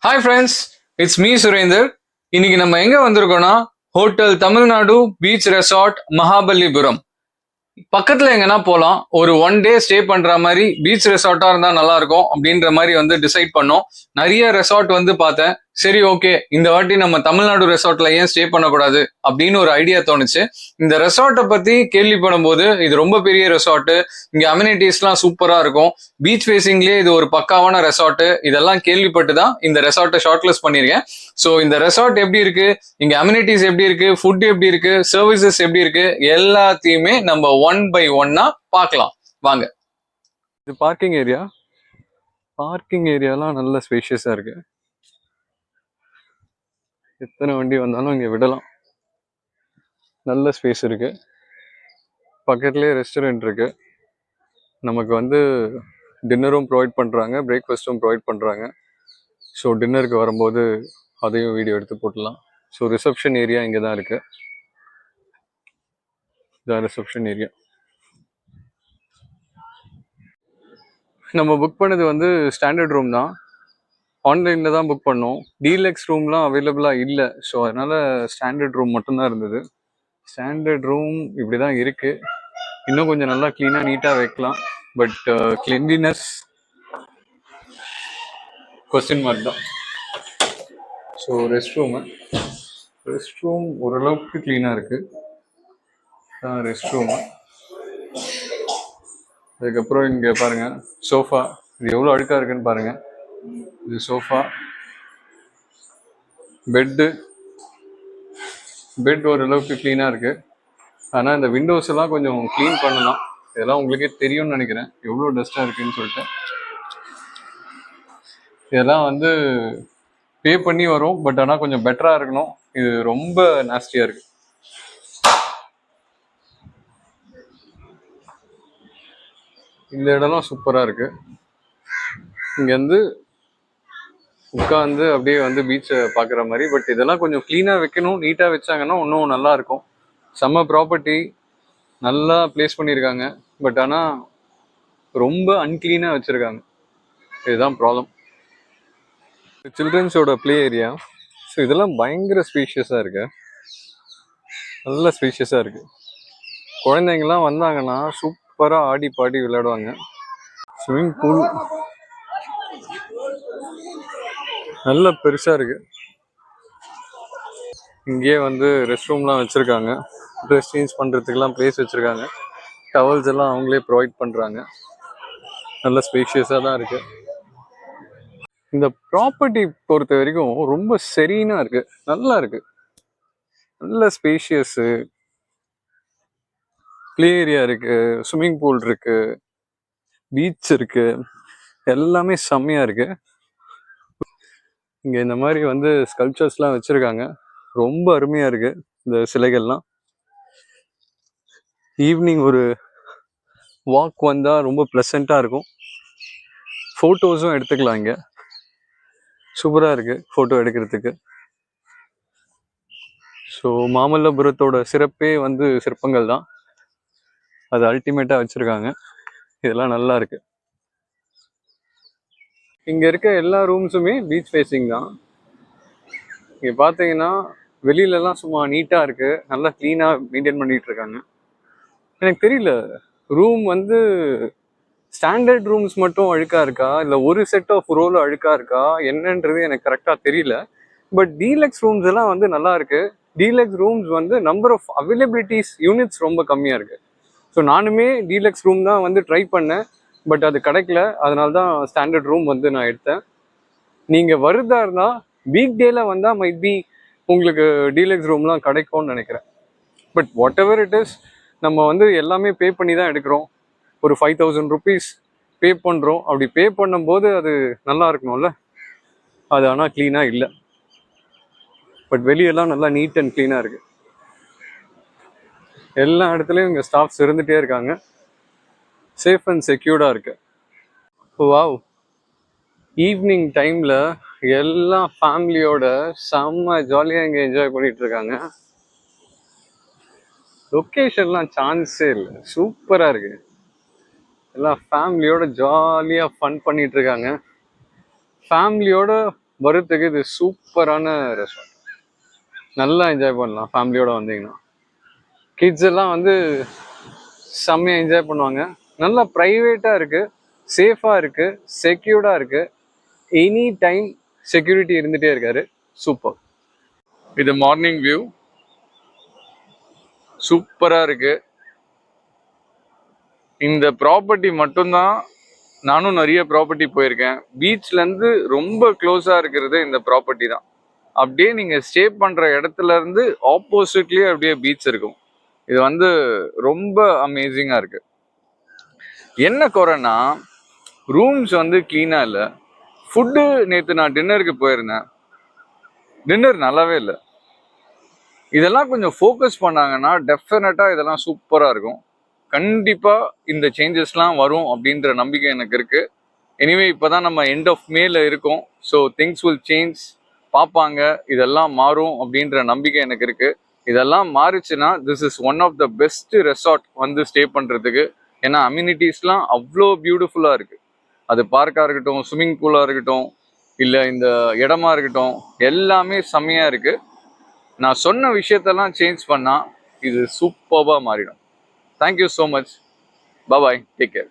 Hi friends, it's me Surender. இன்னைக்கு நம்ம எங்க வந்திருக்கோம்னா hotel Tamil Nadu beach resort Mahabalipuram. பக்கத்துல எங்கன்னா போகலாம். ஒரு ஒன் டே ஸ்டே பண்ற மாதிரி பீச் ரெசார்ட்டா இருந்தா நல்லா இருக்கும் அப்படின்ற மாதிரி டிசைட் பண்ணோம். நிறைய ரெசார்ட் பார்த்தேன். சரி, ஓகே, இந்த வாட்டி நம்ம தமிழ்நாடு ரெசார்ட்ல ஏன் ஸ்டே பண்ணக்கூடாது அப்படின்னு ஒரு ஐடியா தோணுச்சு. இந்த ரெசார்ட்டை பத்தி கேள்விப்படும் போது இது ரொம்ப பெரிய ரெசார்ட், இங்க அம்யூனிட்டிஸ்லாம் சூப்பரா இருக்கும், பீச் ஃபேசிங்லயே இது ஒரு பக்காவான ரெசார்ட், இதெல்லாம் கேள்விப்பட்டு தான் இந்த ரெசார்ட்டை ஷார்ட் லிஸ்ட் பண்ணிருக்கேன். ஸோ இந்த ரெசார்ட் எப்படி இருக்கு, இங்க அம்யூனிட்டிஸ் எப்படி இருக்கு, ஃபுட் எப்படி இருக்கு, சர்வீசஸ் எப்படி இருக்கு, எல்லாத்தையுமே நம்ம ஒன் பை ஒன்னா பார்க்கலாம் வாங்க. இது பார்க்கிங் ஏரியா. பார்க்கிங் ஏரியாலாம் நல்ல ஸ்பேஷியஸா இருக்கு. எத்தனை வண்டி வந்தாலும் இங்க விடலாம். நல்ல ஸ்பேஸ் இருக்கு. பக்கத்துலேயே ரெஸ்டாரண்ட் இருக்கு. நமக்கு டின்னரும் ப்ரொவைட் பண்ணுறாங்க, பிரேக்ஃபாஸ்ட்டும் ப்ரொவைட் பண்ணுறாங்க. ஸோ டின்னருக்கு வரும்போது அதையும் வீடியோ எடுத்து போட்டலாம். ஸோ ரிசப்ஷன் ஏரியா இங்கே தான் இருக்கு. இதான் ரிசப்ஷன் ஏரியா. நம்ம புக் பண்ணது ஸ்டாண்டர்ட் ரூம் தான். ஆன்லைனில் தான் புக் பண்ணோம். டீலக்ஸ் ரூம்லாம் அவைலபிளாக இல்லை. ஸோ அதனால் ஸ்டாண்டர்ட் ரூம் மட்டும்தான் இருந்தது. ஸ்டாண்டர்ட் ரூம் இப்படி தான் இருக்குது. இன்னும் கொஞ்சம் நல்லா க்ளீனாக நீட்டாக வைக்கலாம். பட் கிளென்லினஸ் கொஸ்டின் மார்க் தான். ஸோ ரெஸ்ட் ரூம் ஓரளவுக்கு க்ளீனாக இருக்குது. Rest room. அதுக்கப்புறம் இங்கே பாருங்கள், சோஃபா. இது எவ்வளோ அழுக்காக இருக்குன்னு பாருங்கள். இது சோஃபா. பெட் ஓரளவுக்கு க்ளீனாக இருக்குது. ஆனால் இந்த விண்டோஸ் எல்லாம் கொஞ்சம் க்ளீன் பண்ணலாம். இதெல்லாம் உங்களுக்கே தெரியும்னு நினைக்கிறேன், எவ்வளோ டஸ்ட்டாக இருக்குன்னு சொல்லிட்டு. இதெல்லாம் பே பண்ணி வரும். பட் ஆனால் கொஞ்சம் பெட்டராக இருக்கணும். இது ரொம்ப நாஸ்டியாக இருக்குது. இந்த இடம்லாம் சூப்பராக இருக்குது. இங்கேருந்து உட்காந்து அப்படியே பீச்சை பார்க்குற மாதிரி. பட் இதெல்லாம் கொஞ்சம் க்ளீனாக வைக்கணும். நீட்டாக வச்சாங்கன்னா இன்னும் நல்லா இருக்கும். செம்ம ப்ராப்பர்ட்டி, நல்லா பிளேஸ் பண்ணியிருக்காங்க. பட் ஆனால் ரொம்ப அன்க்ளீனாக வச்சுருக்காங்க. இதுதான் ப்ராப்ளம். சில்ட்ரன்ஸோட ப்ளே ஏரியா. ஸோ இதெல்லாம் பயங்கர ஸ்பேஷியஸாக இருக்கு. நல்ல ஸ்பேஷியஸாக இருக்குது. குழந்தைங்கள்லாம் வந்தாங்கன்னா சூப்பராக ஆடி பாடி விளையாடுவாங்க. ஸ்விம்மிங் பூல் நல்ல பெருசாக இருக்குது. இங்கேயே ரெஸ்ட் ரூம்லாம் வச்சுருக்காங்க. ட்ரெஸ் சேஞ்ச் பண்ணுறதுக்கெல்லாம் ப்ளேஸ் வச்சுருக்காங்க. டவல்ஸ் எல்லாம் அவங்களே ப்ரொவைட் பண்ணுறாங்க. நல்ல ஸ்பேஷியஸாக தான் இருக்குது. இந்த ப்ராப்பர்ட்டி பொறுத்த வரைக்கும் ரொம்ப செரீனாக இருக்குது. நல்லா இருக்குது. நல்ல ஸ்பேஷியஸு. ப்ளே ஏரியா இருக்குது, ஸ்விம்மிங் பூல் இருக்குது, பீச் இருக்குது, எல்லாமே செம்மையாக இருக்குது. இங்கே இந்த மாதிரி ஸ்கல்ப்சர்ஸ்லாம் வச்சுருக்காங்க. ரொம்ப அருமையாக இருக்குது இந்த சிலைகள்லாம். ஈவினிங் ஒரு வாக் வந்தால் ரொம்ப ப்ளசண்ட்டாக இருக்கும். ஃபோட்டோஸும் எடுத்துக்கலாம். இங்கே சூப்பராக இருக்குது ஃபோட்டோ எடுக்கிறதுக்கு. ஸோ மாமல்லபுரத்தோட சிறப்பே சிற்பங்கள் தான். அது அல்டிமேட்டாக வச்சுருக்காங்க. இதெல்லாம் நல்லா இருக்குது. இங்கே இருக்க எல்லா ரூம்ஸுமே பீச் ஃபேஸிங் தான். இங்கே பார்த்தீங்கன்னா வெளியிலலாம் சும்மா நீட்டாக இருக்குது. நல்லா க்ளீனாக மெயின்டைன் பண்ணிகிட்டு இருக்காங்க. எனக்கு தெரியல, ரூம் ஸ்டாண்டர்ட் ரூம்ஸ் மட்டும் அழுக்காக இருக்கா, இல்லை ஒரு செட் ஆஃப் ரோல் அழுக்காக இருக்கா என்னன்றது எனக்கு கரெக்டாக தெரியல. பட் டீலக்ஸ் ரூம்ஸ் எல்லாம் நல்லா இருக்குது. Deluxe rooms number of availabilities units ரொம்ப கம்மியாக இருக்குது. ஸோ நானுமே டீலக்ஸ் ரூம் தான் ட்ரை பண்ணேன். பட் அது கிடைக்கல. அதனால தான் ஸ்டாண்டர்ட் ரூம் நான் எடுத்தேன். நீங்கள் வருதா இருந்தால் வீக் டேல வந்தால் மைட் பி உங்களுக்கு டீலக்ஸ் ரூம்லாம் கிடைக்கும்னு நினைக்கிறேன். But what ever it is, நம்ம எல்லாமே பே பண்ணி தான் எடுக்கிறோம். ஒரு 5000 rupees பே பண்ணுறோம். அப்படி பே பண்ணும்போது அது நல்லா இருக்கணும்ல. அது ஆனால் க்ளீனாக இல்லை. பட் வெளியெல்லாம் நல்லா நீட் அண்ட் க்ளீனாக இருக்குது. எல்லா இடத்துலையும் இங்கே ஸ்டாஃப்ஸ் இருந்துகிட்டே இருக்காங்க. சேஃப் அண்ட் செக்யூர்டாக இருக்கு. வாவ், ஈவினிங் டைமில் எல்லாம் ஃபேமிலியோட செம்ம ஜாலியாக இங்கே என்ஜாய் பண்ணிட்டு இருக்காங்க. லொக்கேஷன்லாம் சான்ஸே இல்லை, சூப்பராக இருக்கு. எல்லாம் ஃபேமிலியோட ஜாலியாக ஃபன் பண்ணிட்டு இருக்காங்க. ஃபேமிலியோட வரத்துக்கு இது சூப்பரான ரெஸ்டாரண்ட். நல்லா என்ஜாய் பண்ணலாம் ஃபேமிலியோட வந்தீங்கன்னா. கிட்ஸ் எல்லாம் வந்து செம்மையாக என்ஜாய் பண்ணுவாங்க. நல்லா ப்ரைவேட்டாக இருக்குது, சேஃபாக இருக்குது, செக்யூர்டாக இருக்குது. எனி டைம் செக்யூரிட்டி இருந்துகிட்டே இருக்காரு. சூப்பர். இது மார்னிங் வியூ சூப்பராக இருக்குது. இந்த ப்ராப்பர்ட்டி மட்டும்தான், நானும் நிறைய ப்ராப்பர்ட்டி போயிருக்கேன், பீச்லேருந்து ரொம்ப க்ளோஸாக இருக்கிறது இந்த ப்ராப்பர்ட்டி தான். அப்படியே நீங்கள் ஸ்டே பண்ணுற இடத்துல இருந்து ஆப்போசிட்லேயே அப்படியே பீச் இருக்கும். இது வந்து ரொம்ப அமேசிங்காக இருக்குது. என்ன குறைன்னா ரூம்ஸ் வந்து க்ளீனாக இல்லை. ஃபுட்டு நேற்று நான் டின்னருக்கு போயிருந்தேன், டின்னர் நல்லாவே இல்லை. இதெல்லாம் கொஞ்சம் ஃபோக்கஸ் பண்ணாங்கன்னா டெஃபினட்டாக இதெல்லாம் சூப்பராக இருக்கும். கண்டிப்பாக இந்த சேஞ்சஸ்லாம் வரும் அப்படின்ற நம்பிக்கை எனக்கு இருக்குது. எனிவே இப்போ தான் நம்ம எண்ட் ஆஃப் மேல இருக்கோம். ஸோ திங்ஸ் வில் சேஞ்ச், பார்ப்பாங்க, இதெல்லாம் மாறும் அப்படின்ற நம்பிக்கை எனக்கு இருக்குது. இதெல்லாம் மாறிச்சுன்னா this is one of the best resort வந்து ஸ்டே பண்ணுறதுக்கு. ஏன்னா அம்யூனிட்டிஸ்லாம் அவ்வளோ பியூட்டிஃபுல்லாக இருக்குது. அது பார்க்காக இருக்கட்டும், ஸ்விம்மிங் பூலாக இருக்கட்டும், இல்லை இந்த இடமா இருக்கட்டும், எல்லாமே செம்மையாக இருக்குது. நான் சொன்ன விஷயத்தெல்லாம் சேஞ்ச் பண்ணால் இது சூப்பராக மாறிடும். Thank you so much. Bye bye. Take care.